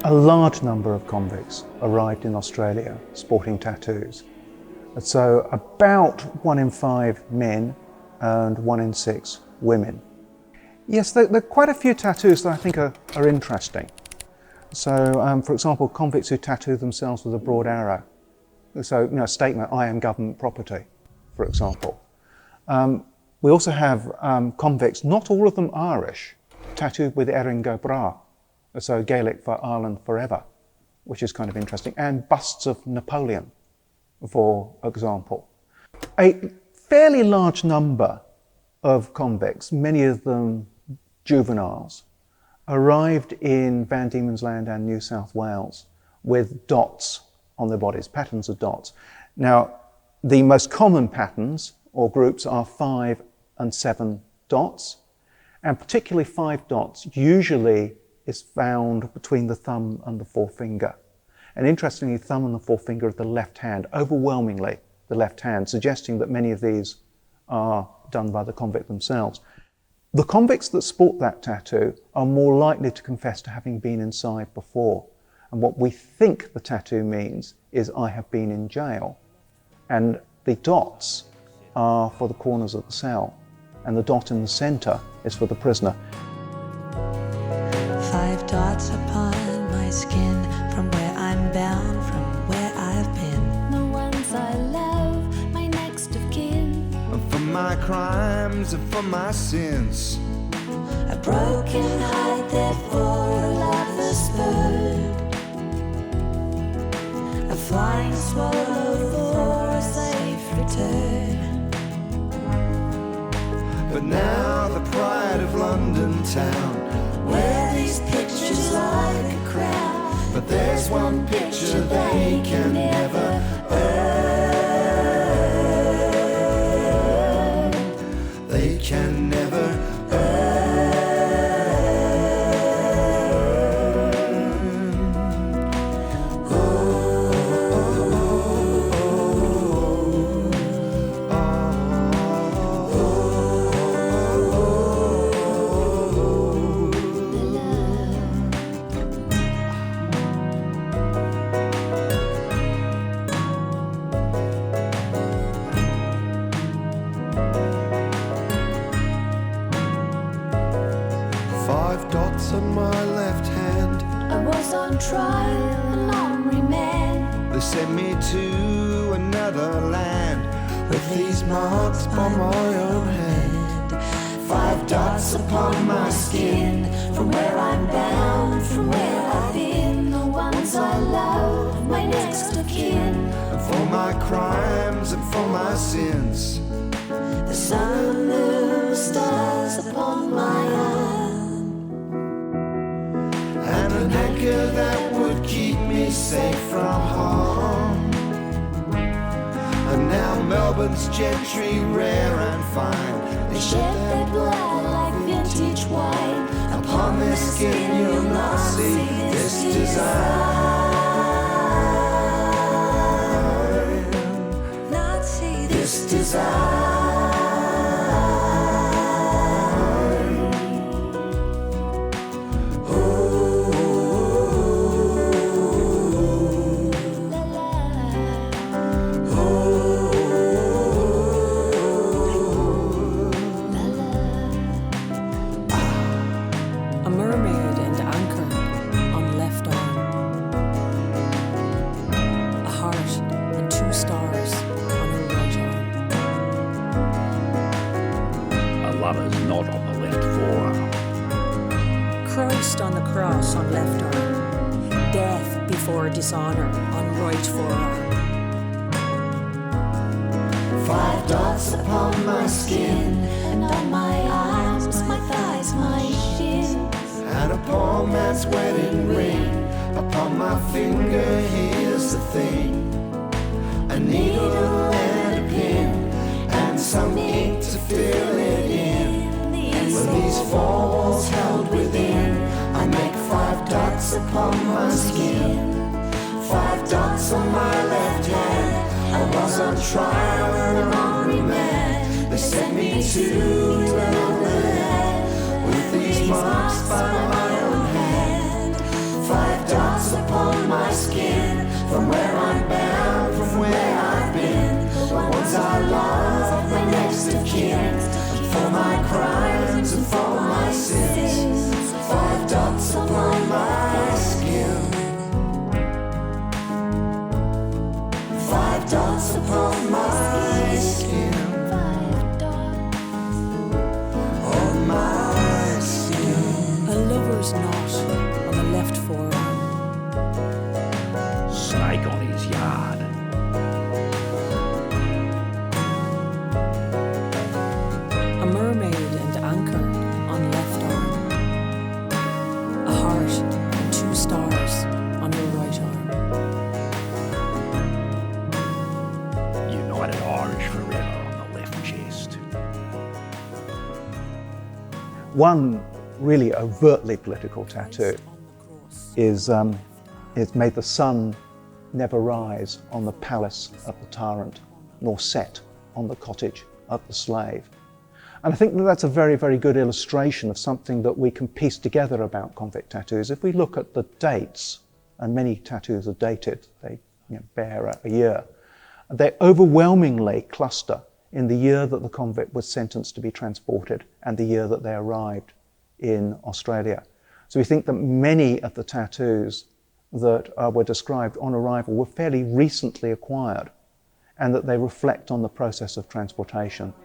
A large number of convicts arrived in Australia sporting tattoos. And so about 1 in 5 men and 1 in 6 women. Yes, there are quite a few tattoos that I think are interesting. So, for example, convicts who tattoo themselves with a broad arrow. So, a statement, I am government property, for example. We also have convicts, not all of them Irish, tattooed with Erin go Bra, so Gaelic for Ireland forever, which is kind of interesting, and busts of Napoleon, for example. A fairly large number of convicts, many of them juveniles, arrived in Van Diemen's Land and New South Wales with dots on their bodies, patterns of dots. Now, the most common patterns or groups are 5 and 7 dots, and particularly 5 dots usually is found between the thumb and the forefinger. And interestingly, the thumb and the forefinger of the left hand, overwhelmingly the left hand, suggesting that many of these are done by the convict themselves. The convicts that sport that tattoo are more likely to confess to having been inside before. And what we think the tattoo means is, I have been in jail. And the dots are for the corners of the cell, and the dot in the centre is for the prisoner. 5 dots upon my skin, from where I'm bound, from where I've been. The ones I love, my next of kin. For my crimes and for my sins. A broken heart, therefore a lover's bird. A flying swallow for a safe return. But now the pride of London town, wear these pictures like a crown. but there's one picture they can never earn. They can never earn. On my left hand, I was on trial and on remand. they sent me to another land with these marks on my own hand. 5 dots upon my skin, from where I'm bound, from where I've been. The ones I love, my next of kin. And for my crimes and for my sins. The sun, the moon, stars upon my arm. And an anchor that would keep me safe from harm. And now Melbourne's gentry, rare and fine, They shed their blood like vintage wine. upon their skin you'll not see this design. Not see This design. A mermaid and anchor on left arm. A heart and 2 stars on her right arm. A lover's knot on the left forearm. Christ on the cross on left arm. Death before dishonour on right forearm. 5 dots upon my skin, And on my arms, my thighs, my shins. And a poor man's wedding ring upon my finger. Here's the thing: a needle and a pin, and some ink to fill it in. When these 4 walls held within, I make 5 dots upon my skin. 5 dots on my left hand. I was on trial and on remand. They sent me to another land with these marks by my own hand. 5 dots One really overtly political tattoo is "May the sun never rise on the palace of the tyrant, nor set on the cottage of the slave." And I think that that's a very, very good illustration of something that we can piece together about convict tattoos. If we look at the dates, and many tattoos are dated, they bear a year, they overwhelmingly cluster in the year that the convict was sentenced to be transported and the year that they arrived in Australia. So we think that many of the tattoos that were described on arrival were fairly recently acquired, and that they reflect on the process of transportation